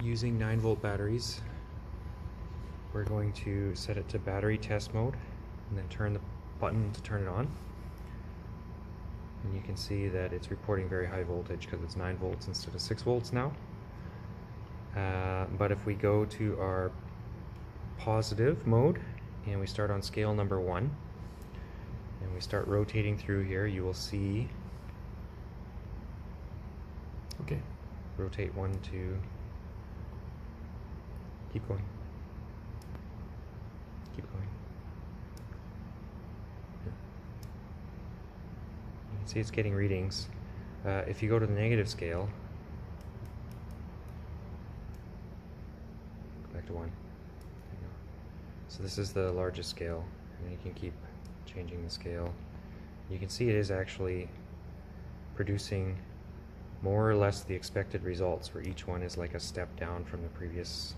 using 9-volt batteries. We're going to set it to battery test mode and then turn the button to turn it on. And you can see that it's reporting very high voltage because it's 9 volts instead of 6 volts now. But if we go to our positive mode and we start on scale number 1 and we start rotating through here, you will see, okay, rotate 1, 2, keep going, keep going. You can see it's getting readings. If you go to the negative scale, go back to 1. So this is the largest scale, and you can keep changing the scale. You can see it is actually producing more or less the expected results, where each one is like a step down from the previous